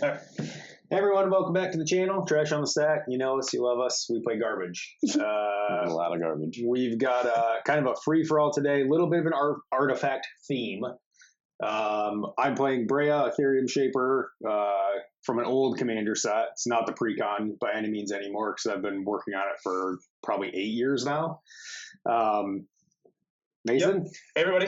All right. Hey everyone, welcome back to the channel. Trash on the Stack. You know us, you love us. We play garbage. A lot of garbage. We've got kind of a free-for-all today. A little bit of an artifact theme. I'm playing Breya, Ethereum Shaper, from an old Commander set. It's not the pre-con by any means anymore because I've been working on it for probably 8 years now. Mason? Yep. Hey everybody,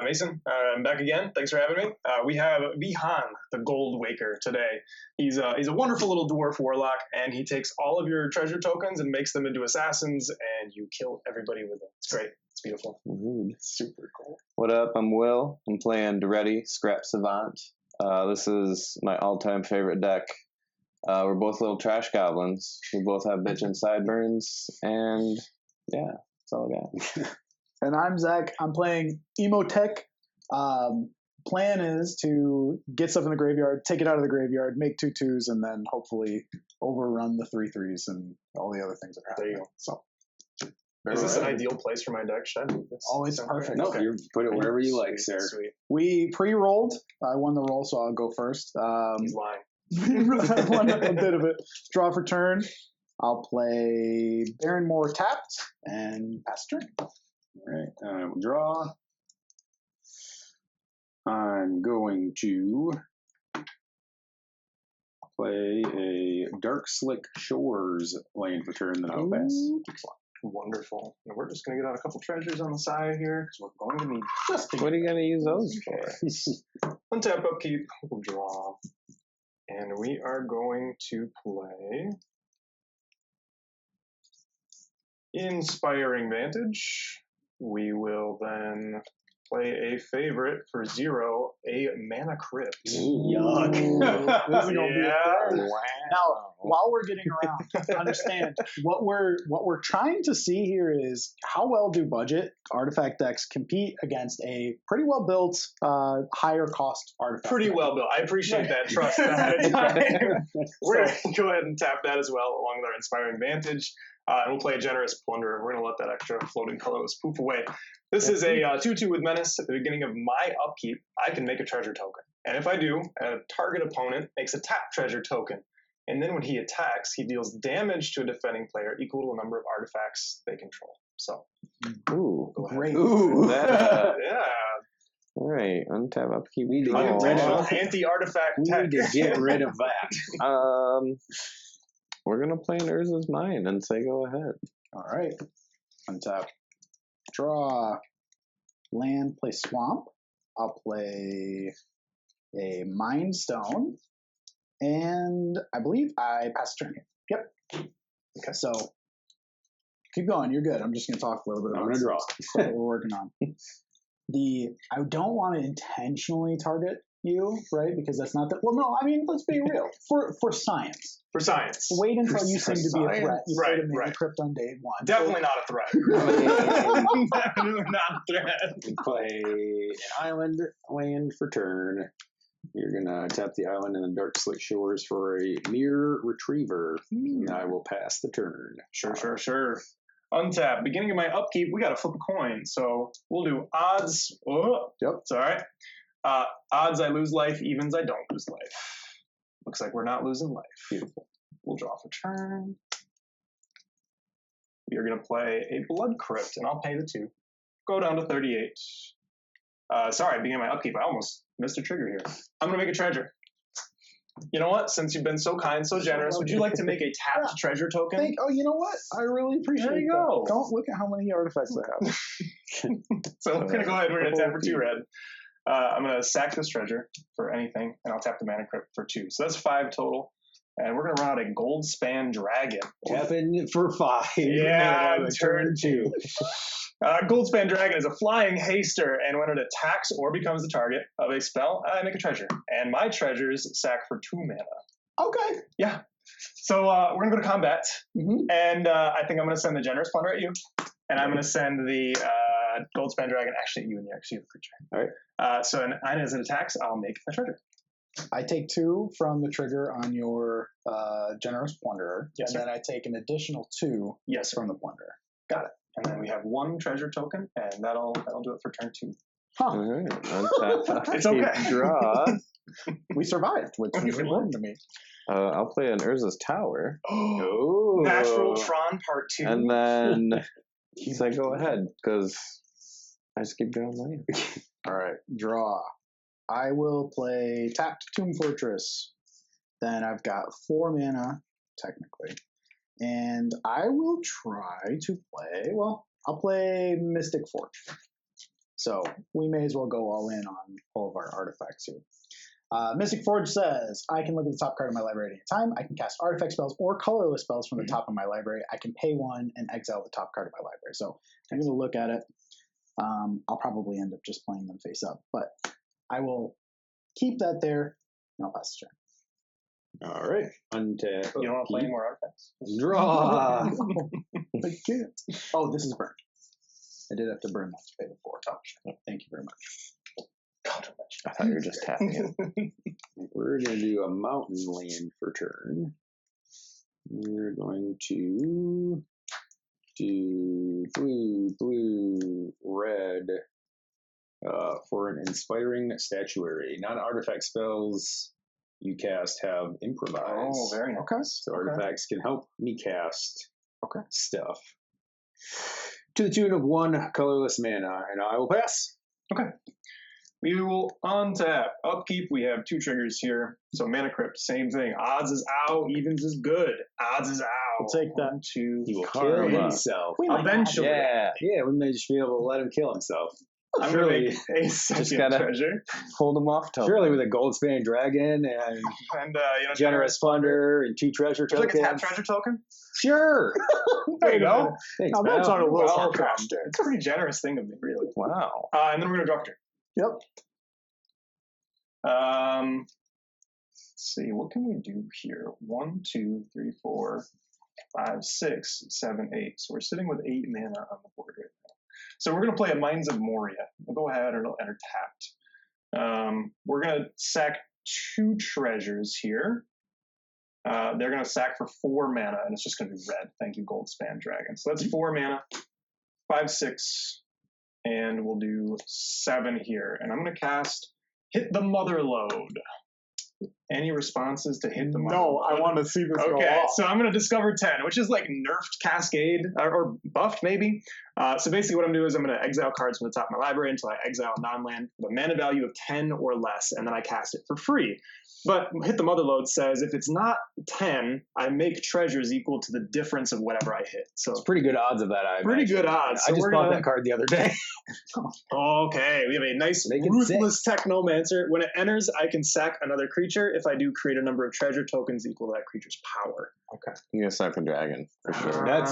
Mason. I'm back again. Thanks for having me. We have Vihann, the Gold Waker, today. He's a wonderful little dwarf warlock, and he takes all of your treasure tokens and makes them into assassins, and you kill everybody with them. It's great. It's beautiful. Super cool. What up? I'm Will. I'm playing Daretti, Scrap Savant. This is my all-time favorite deck. We're both little trash goblins. We both have bitchin' sideburns, and yeah, that's all I got. And I'm Zach. I'm playing Imotekh. Plan is to get stuff in the graveyard, take it out of the graveyard, make 2/2s, and then hopefully overrun the 3/3s and all the other things that are happening. There you go. So, is this an ideal place for my deck? Should I move this? Oh, it's perfect. No, you put it wherever you like, Sweet, sir. Sweet. We pre-rolled. I won the roll, so I'll go first. He's lying. I won a bit of it. Draw for turn. I'll play Barrenmore tapped and pass turn. All right, I will draw. I'm going to play a Dark Slick Shores land for turn, then I'll pass. Wonderful. And we're just going to get out a couple treasures on the side here because we're going to need just What are you going to use those for? untap upkeep. We'll draw. And we are going to play Inspiring Vantage. We will then play a favorite for 0, a Mana Crypt. Yuck. This is gonna be Yeah. Now, while we're getting around, understand what we're trying to see here is how well do budget artifact decks compete against a pretty well built, higher cost artifact. Pretty deck. well built. I appreciate that trust ahead of time. We're going to go ahead and tap that as well, along with our Inspiring Vantage. And we'll play a Generous Plunder. We're going to let that extra floating colorless poof away. This is a 2/2 with Menace. At the beginning of my upkeep, I can make a treasure token. And if I do, a target opponent makes a tap treasure token. And then when he attacks, he deals damage to a defending player equal to the number of artifacts they control. So, Ooh, go ahead. Great. Ooh, that, Yeah. all right, untap upkeep. We need to get rid Unintentional of anti-artifact We tech. need to get rid of that. We're going to play an Urza's Mine and say go ahead. All right. Untap. Draw. Land. Play Swamp. I'll play a Mind Stone. And I believe I pass turn. Yep. Okay. So keep going. You're good. I'm just going to talk a little bit I'm about going to draw. what we're working on. I don't want to intentionally target you, right? Because that's not the. Well, no. I mean, let's be real. For science. For science. Wait until you seem to be a threat. You Right, play to right. make Crypt on day 1. Definitely not a threat. Definitely not a threat. We play an island land for turn. You're going to tap the island in the Dark Slick Shores for a Mirror Retriever. And I will pass the turn. Sure. Untap. Beginning of my upkeep, we got to flip a coin. So we'll do odds. Oh, Yep. it's all right. Odds I lose life, evens I don't lose life. Looks like we're not losing life. Beautiful. We'll draw for turn. You're going to play a Blood Crypt, and I'll pay the 2. Go down to 38. Sorry, beginning of my upkeep, I almost missed a trigger here. I'm going to make a treasure. You know what? Since you've been so kind, so generous, would you like to make a tapped treasure token? Oh, you know what? I really appreciate There you that. go. Don't look at how many artifacts I have. So we're going to go ahead and we're going to tap for 2 red. I'm going to sack this treasure for anything, and I'll tap the Mana Crypt for 2. So that's 5 total. And we're going to run out a Gold Span Dragon. Tapping for 5. Yeah, turn 2. Goldspan Dragon is a flying haster, and when it attacks or becomes the target of a spell, I make a treasure. And my treasures sack for 2 mana. Okay. Yeah. So we're going to go to combat, and I think I'm going to send the Generous Plunder at you, and I'm going to send the Goldspan Dragon actually at you in the because you have a creature. All right. So as it attacks, I'll make a treasure. I take 2 from the trigger on your Generous Plunderer, Yes, and sir. then I take an additional 2 Yes, sir. from the Plunderer. Got it. And then we have 1 treasure token, and that'll do it for turn 2. Huh. All right, untap It's okay. Draw. We survived, which is important to me. I'll play an Urza's Tower. Oh. Natural Tron Part 2. And then say go ahead, because I just keep drawing land. All right, draw. I will play tapped Tomb Fortress. Then I've got 4 mana, technically. And I will try to play, well, I'll play Mystic Forge. So we may as well go all in on all of our artifacts here. Mystic Forge says, I can look at the top card of my library at any time. I can cast artifact spells or colorless spells from the top of my library. I can pay 1 and exile the top card of my library. So I'm going to look at it. I'll probably end up just playing them face up, but I will keep that there, and I'll pass the turn. All right. Untap. You don't want to play any more artifacts? Draw. I can't. Oh, this is burned. I did have to burn that to pay the 4. Oh, sure. Thank you very much. I thought you were just tapping it. We're going to do a mountain land for turn. We're going to do blue, red for an inspiring statuary. Non-artifact spells you cast have improvise. Oh, very nice. Okay. So artifacts can help me cast Okay. stuff. To the tune of 1 colorless mana, and I will pass. Okay. We will untap. Upkeep, we have 2 triggers here. So Mana Crypt, same thing. Odds is out, evens is good. Odds is out. We'll take that. 1, 2, He will Karma. kill himself. Eventually. Yeah. Yeah, we may just be able to let him kill himself. I'm Surely- going to make a second gotta- treasure. Hold them off, token. Surely with a gold span dragon and And, generous plunder and 2 treasure Would you like tokens. a tap treasure token? Sure. There you go. Thanks, Now that's pal. on a little Welcome. sarcastic. It's a pretty generous thing of me, really. Wow. And then we're going to draw a turn. Yep. Let's see, what can we do here? 1, 2, 3, 4, 5, 6, 7, 8. So we're sitting with 8 mana on the board right now. So we're going to play a Mines of Moria. We'll go ahead and it'll enter tapped. We're going to sack 2 treasures here. They're going to sack for 4 mana, and it's just going to be red. Thank you, Goldspan Dragon. So that's 4 mana, 5, 6, and we'll do 7 here. And I'm going to cast Hit the Mother Load. Any responses to Hit the Mother No, Load? I want to see this go Okay, off. so I'm going to discover 10, which is like nerfed Cascade, or buffed maybe. So basically what I'm doing is I'm going to exile cards from the top of my library until I exile non-land with a mana value of 10 or less, and then I cast it for free. But Hit the Mother Load says if it's not 10, I make treasures equal to the difference of whatever I hit. So It's pretty good odds of that. Pretty imagine. good odds. I So just we're bought gonna- that card the other day. Okay, we have a nice Make it ruthless Technomancer. When it enters, I can sack another creature. If I do, create a number of treasure tokens equal to that creature's power. You're going to sack a dragon, for sure. That's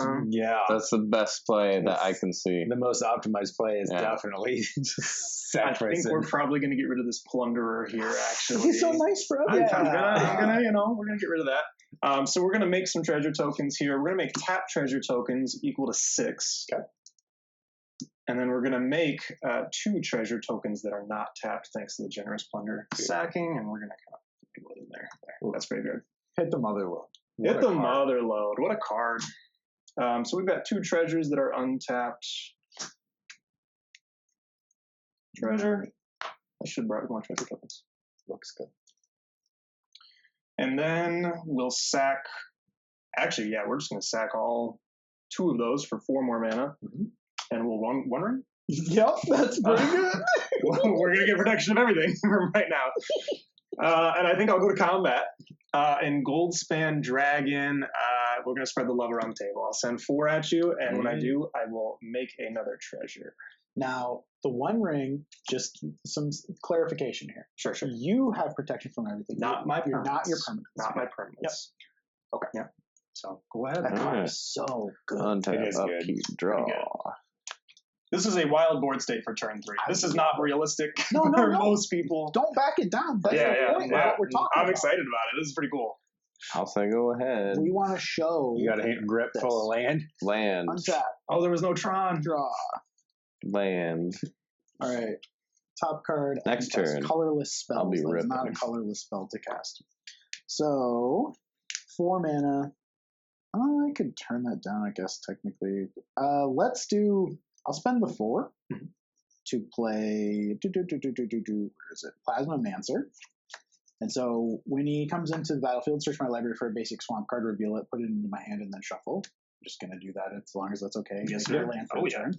That's the best play that I can see. the most optimized play is Yeah. definitely just I think sacrifice. we're probably going to get rid of this Plunderer here, actually. He's so nice, bro. I'm gonna, we're gonna get rid of that. So we're gonna make some treasure tokens here. We're gonna make tap treasure tokens equal to 6. Okay. And then we're gonna make 2 treasure tokens that are not tapped, thanks to the generous plunder sacking, and we're gonna kind of put it in there. That's pretty good. Hit the Mother Load. Hit the Mother Load. What a card. So we've got 2 treasures that are untapped. Treasure. I should brought more treasure tokens. Looks good. And then we'll sack. Actually, yeah, we're just going to sack all 2 of those for 4 more mana. And we'll one ring. Yep, that's pretty good. We're going to get protection of everything right now. And I think I'll go to combat. And Goldspan Dragon, we're going to spread the love around the table. I'll send 4 at you, and when I do, I will make another treasure. Now, the One Ring, just some clarification here. Sure. You have protection from everything. Not my You're not permanents. your permanents. Not my permanents. Okay. Yeah. So go ahead. That Alright. card is so good. Untap, It is good. upkeep, draw. Pretty This is a wild board state for turn 3. This is not realistic No, for no. most people. Don't back it down. That's the point of what we're talking I'm about. excited about it. This is pretty cool. I'll say go ahead. We want to show You got a hand grip full of land. Land. untap, Oh, there was no Tron. draw. Land. All right. Top card. Next cast turn. Colorless spells. I'll be That's not a ripping. colorless spell to cast. So 4 mana. I could turn that down, I guess, technically. Let's do. I'll spend the 4 to play. Where is it? Plasma Mancer. And so when he comes into the battlefield, search my library for a basic swamp card, reveal it, put it into my hand, and then shuffle. I'm just going to do that as long as that's okay. Yes, Get sir. a land for the turn.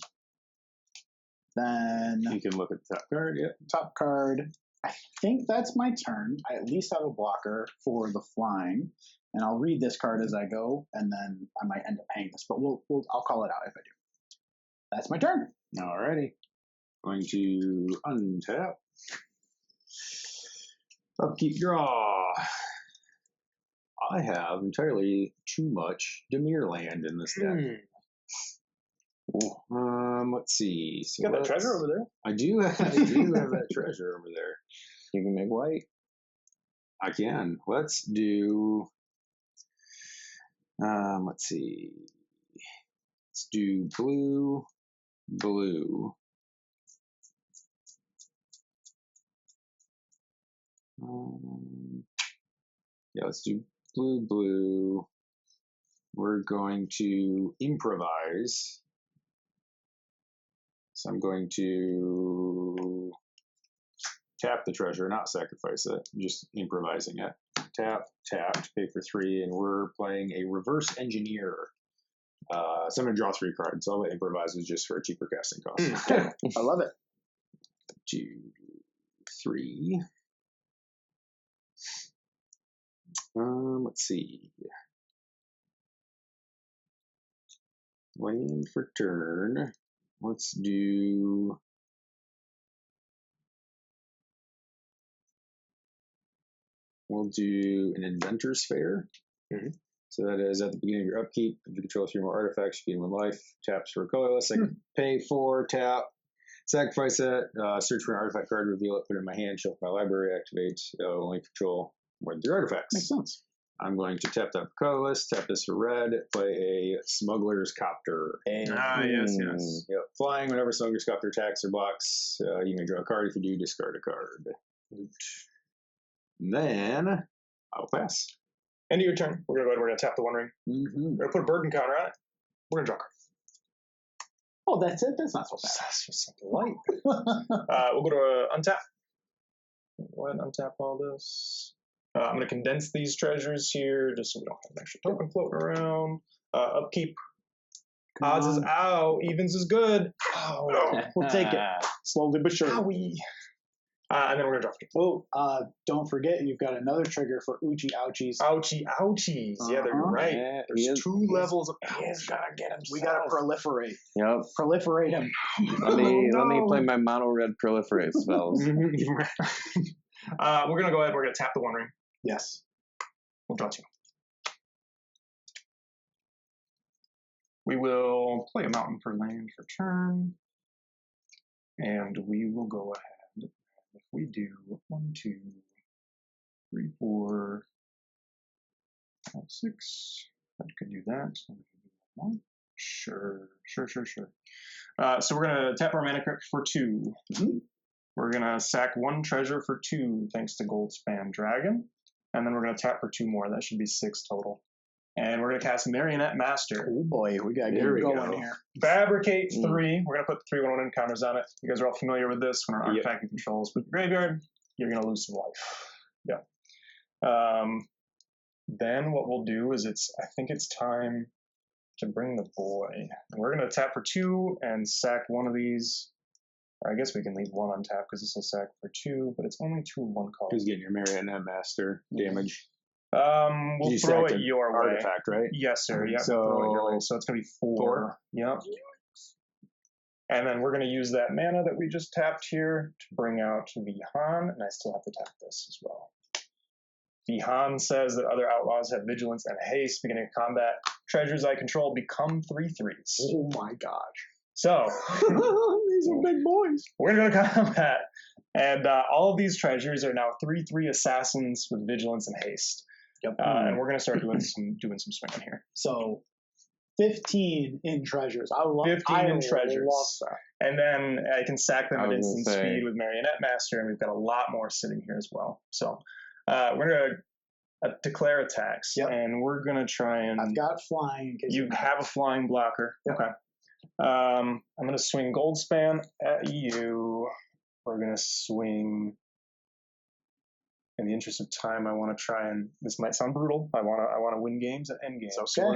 Then You can look at the top card. Yep. top card. I think that's my turn. I at least have a blocker for the flying, and I'll read this card as I go, and then I might end up paying this, but I'll call it out if I do. That's my turn. Alrighty. Going to untap. Upkeep draw. I have entirely too much Demir land in this deck. Let's see. So You got that treasure over there? I do have that treasure over there. You can make white. I can. Let's do. Let's see. Let's do blue. Yeah, let's do blue. We're going to improvise. So I'm going to tap the treasure, not sacrifice it, just improvising it. Tap, pay for 3, and we're playing a reverse engineer. So I'm going to draw 3 cards. All the improvise is just for a cheaper casting cost. I love it. 2, 3. Let's see. Land for turn. Let's do. We'll do an Inventor's Fair. Mm-hmm. So that is at the beginning of your upkeep. If you control 3 more artifacts, you gain 1 life. Taps for colorless. I can pay 4, tap, sacrifice it, search for an artifact card, reveal it, put it in my hand, shuffle my library, activate, only control more than 3 artifacts. Makes sense. I'm going to tap that for colorless, tap this for red, play a Smuggler's Copter. Yes. Yep. Flying whenever Smuggler's Copter attacks or blocks, you may draw a card. If you do, discard a card. Then I'll pass. End of your turn. We're gonna tap the 1 ring. Mm-hmm. We're gonna put a burden counter on it. We're gonna draw a card. Oh, that's it? That's not so bad. That's just something light. We'll go to untap. Go ahead and untap all this. I'm gonna condense these treasures here just so we don't have an extra token floating around. Upkeep. Odds is out. Evens is good. Oh, We'll take it. Slowly but surely. Owie. And then we're gonna draw. Oh, don't forget, you've got another trigger for Uchi Ouchies. Ouchies. Yeah, they're right. Yeah, There's 2 levels of. He's gotta get him. We gotta proliferate. Yep. Proliferate him. Let me play my mono red proliferate spells. We're gonna go ahead. We're gonna tap the 1 ring. Yes. We'll draw 2. We will play a mountain for land for turn, and we will go ahead. If we do 1, 2, 3, 4, 5, 6, that could do that. So we can do 1. Sure. So we're gonna tap our mana crypt for 2. Mm-hmm. We're gonna sack 1 treasure for 2, thanks to Goldspan Dragon, and then we're gonna tap for 2 more. That should be 6 total. And we're gonna cast Marionette Master. Oh boy, we gotta get going here. Fabricate 3. We're gonna put the 3/1/1 encounters on it. You guys are all familiar with this. When an artifact controls with your graveyard, you're gonna lose some life. Yeah. Then what we'll do is I think it's time to bring the boy. And we're gonna tap for 2 and sack 1 of these. Or I guess we can leave 1 on tap because this will sack for 2, but it's only 2 1 cost. Who's getting your Marionette Master damage? We'll throw it your way. Artifact, right? Yes, sir. Yeah. So, we'll throw it your way. So it's gonna be 4. Yep. And then we're gonna use that mana that we just tapped here to bring out Vihann, and I still have to tap this as well. Vihann says that other outlaws have vigilance and haste. Beginning of combat, treasures I control become 3/3s. Oh my gosh. So these are big boys. we're gonna go to combat, and all of these treasures are now 3/3 assassins with vigilance and haste. Yep. And we're gonna start doing some swinging here. So 15 in treasures. I love 15 in treasures. Love that. And then I can sack them I at was instant gonna say. speed with Marionette Master, and we've got a lot more sitting here as well. So we're gonna declare attacks, Yep. and we're gonna try and. I've got flying. In case You have a flying blocker. Yep. Okay. I'm gonna swing Goldspan at you. We're gonna swing in the interest of time, I want to try and this might sound brutal. I want to win games and end games. Okay. So we're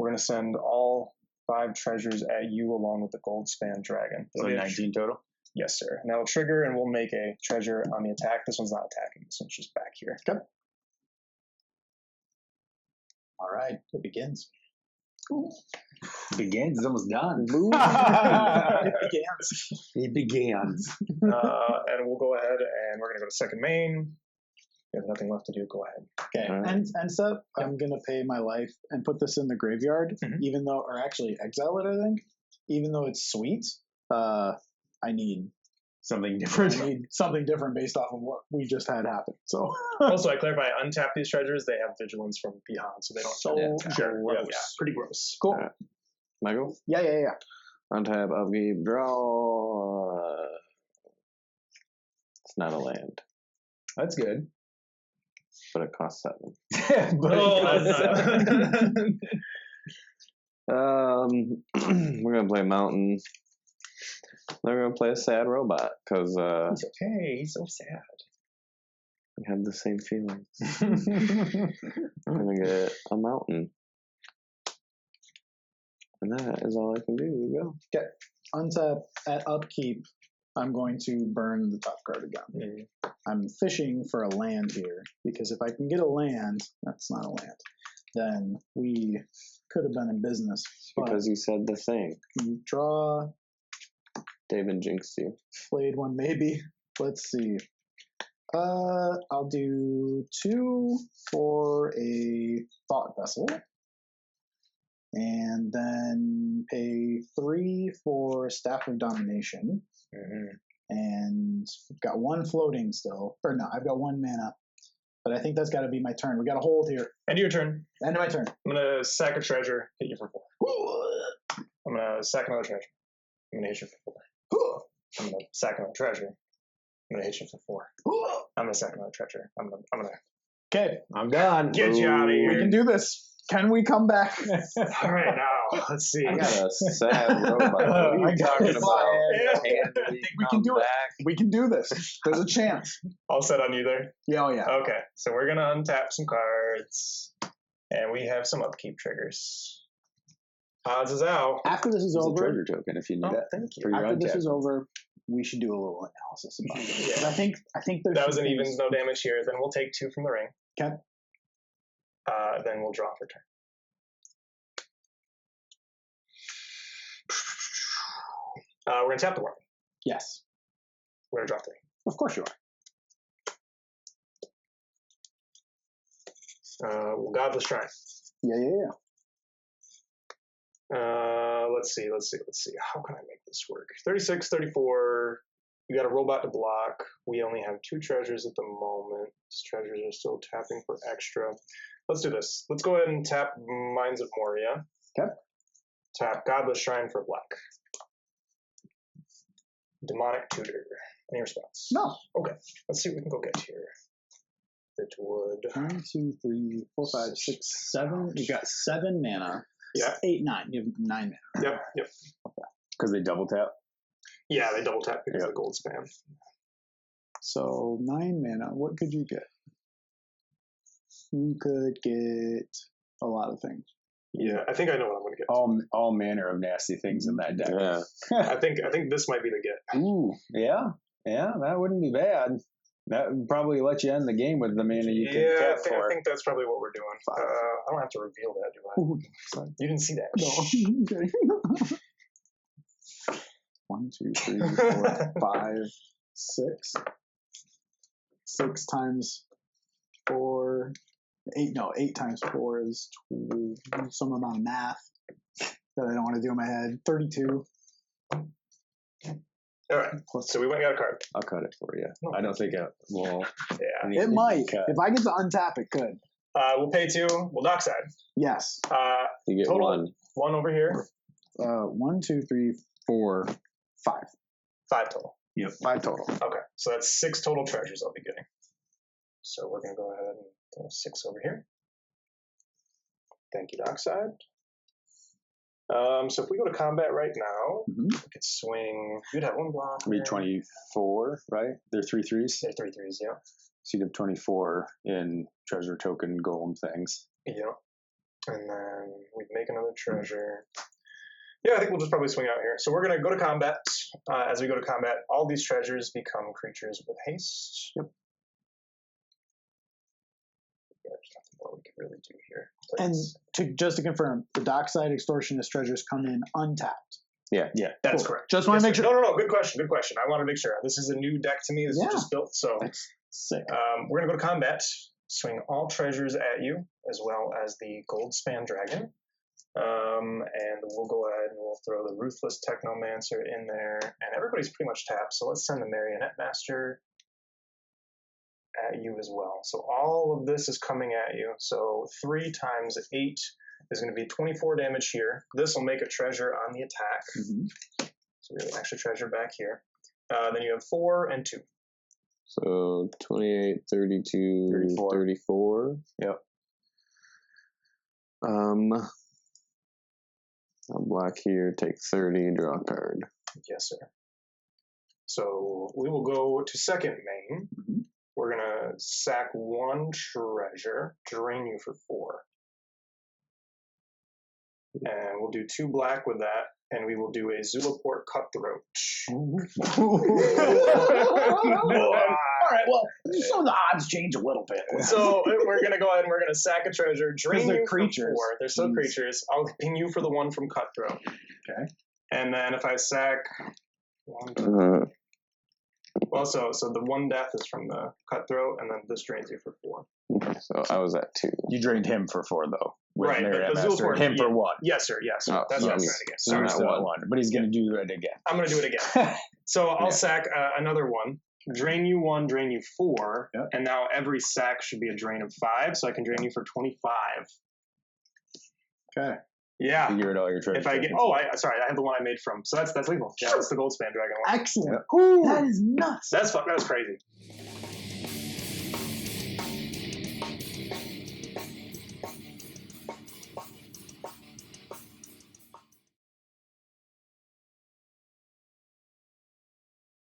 gonna send all 5 treasures at you along with the gold span dragon. So 19 total. Yes, sir. And that will trigger, and we'll make a treasure on the attack. This one's not attacking. This one's just back here. Okay. All right. It begins. Begins. It's almost done. It begins. It begins. And we'll go ahead, and we're going to go to second main. You have nothing left to do. Go ahead. Okay. All right. And so I'm going to pay my life and put this in the graveyard, even though, or actually exile it, I think. Even though it's sweet, I need Something different. I need something different based off of what we just had happen. So Also, I clarify, untap these treasures. They have vigilance from Vihann, so they don't So attack. gross. Yeah, pretty gross. cool. All right. Michael? Yeah. Untap, upkeep, draw. It's not a land, That's good. but it costs 7. But We're going to play Mountain. They're going to play a sad robot, because He's okay. He's so sad. we have the same feelings. I'm going to get a Mountain. And that is all I can do. Here we go. Untap at upkeep. I'm going to burn the top card again. I'm fishing for a land here because if I can get a land, that's not a land, then we could have been in business. But Because you said the thing. you draw, David jinxed you. played one maybe. Let's see. I'll do 2 for a thought vessel. And then pay 3 for Staff of Domination. And I've got 1 floating still. Or no, I've got 1 mana. But I think that's got to be my turn. We got a hold here. End of your turn. End of my turn. I'm going to sack a treasure, hit you for 4. I'm going to sack another treasure. I'm going to hit you for 4. I'm going to sack another treasure. I'm going to hit you for 4. I'm going to sack another treasure. I'm going to Okay, I'm done. get you out of we here. can do this. Can we come back? All right, now, let's see. I got a sad robot. What are you I got talking it. about? Yeah. Can We can do it. We can do this. There's a chance. All set on you there? Yeah, oh yeah. Okay, so we're going to untap some cards. And we have some upkeep triggers. Odds is out. After this is It's a over, treasure token if you need Oh, it. thank you. For your after this untap. is over, we should do a little analysis about it. 'Cause I think there's That was some an things- evens, no damage here. Then we'll take 2 from the ring. Okay. Then we'll draw for turn. We're going to tap the 1. Yes, We're going to draw 3. of course you are. We'll Godless Shrine. Yeah. Let's see. How can I make this work? 36, 34. You got a robot to block. We only have 2 treasures at the moment. These treasures are still tapping for extra. Let's do this. Let's go ahead and tap Mines of Moria. Okay. Tap Godless Shrine for black. Demonic Tutor. Any response? No. Okay. Let's see what we can go get here. Bitwood. 1, 2, 3, 4, 5, 6, 7. You got 7 mana. Yeah. 8, 9. You have 9 mana. Yep. Because they double tap. Yeah, they double tap because of the gold spam. So 9 mana. What could you get? You could get a lot of things. Yeah, I think I know what I'm going to get. All manner of nasty things in that deck. Yeah. I think this might be the get. Ooh, yeah, that wouldn't be bad. That would probably let you end the game with the mana you can Yeah, tap I for. think that's probably what we're doing. I don't have to reveal that, do I? You didn't see that. No. Okay. 1, 2, 3, 4, 5, 6. 6 times 4. 8. No, 8 times 4 is 12, some amount of math that I don't want to do in my head. 32. All right, so we went and got a card. I'll cut it for you. I don't think it will. Yeah. It might. Cut. If I get to untap, it could. We'll pay 2. We'll dockside. Yes. You get Total. 1. 1 over here. 1, 2, 3, 4, 5. 5 total. Yep, 5 total. Okay, so that's 6 total treasures I'll be getting. So we're going to go ahead and throw 6 over here. Thank you, dockside. So if we go to combat right now, Mhm. we could swing. You'd have one block. Be 24, right? They're 3/3s. They're 3/3s, yeah. So you'd have 24 in treasure token golem things. Yeah. And then we'd make another treasure. Yeah, I think we'll just probably swing out here. So we're going to go to combat. As we go to combat, all these treasures become creatures with haste. Yep. Yeah, there's nothing more we can really do here. And just to confirm, the dockside extortionist treasures come in untapped. Yeah. That's Cool. correct. Just want to make sir. sure. No. Good question. I want to make sure. This is a new deck to me. This is just built. So That's sick. we're going to go to combat, swing all treasures at you, as well as the gold span dragon. And we'll go ahead and we'll throw the Ruthless Technomancer in there. And everybody's pretty much tapped. So let's send the Marionette Master at you as well. So all of this is coming at you. So 3 times 8 is going to be 24 damage here. This will make a treasure on the attack. Mhm. So we have an extra treasure back here. Then you have 4 and 2. So 28, 32, 34. 34. Yep. I'll block here, take 30, draw a card. Yes, sir. So we will go to second main. Mhm. We're going to sack 1 treasure, drain you for 4. And we'll do 2 black with that, and we will do a Zulaport Cutthroat. All right, well, some of the odds change a little bit. So we're going to go ahead and we're going to sack a treasure, drain they're you creatures. for 4. They're still Jeez. creatures. I'll ping you for the 1 from Cutthroat. Okay. And then if I sack 1, 2, Uh, well, so the 1 death is from the Cutthroat, and then this drains you for 4. so I was at 2. You drained him for 4, though. With Right, but Marionette the Master. Zulaport- Him for yeah. 1. Yes, sir. Yes. Oh, That's what I'm yes. trying to get. So Sorry. he's not still at 1. 1, but he's going to do it again. I'm going to do it again. So I'll sack another 1. Drain you 1, drain you 4, Yep. and now every sack should be a drain of 5, so I can drain you for 25. Okay. Yeah. Figure it all your treasure. If I get, sorry, I have the one I made from. So that's legal. Yeah, that's the gold span dragon one. Excellent. Ooh, that is nuts. That was crazy.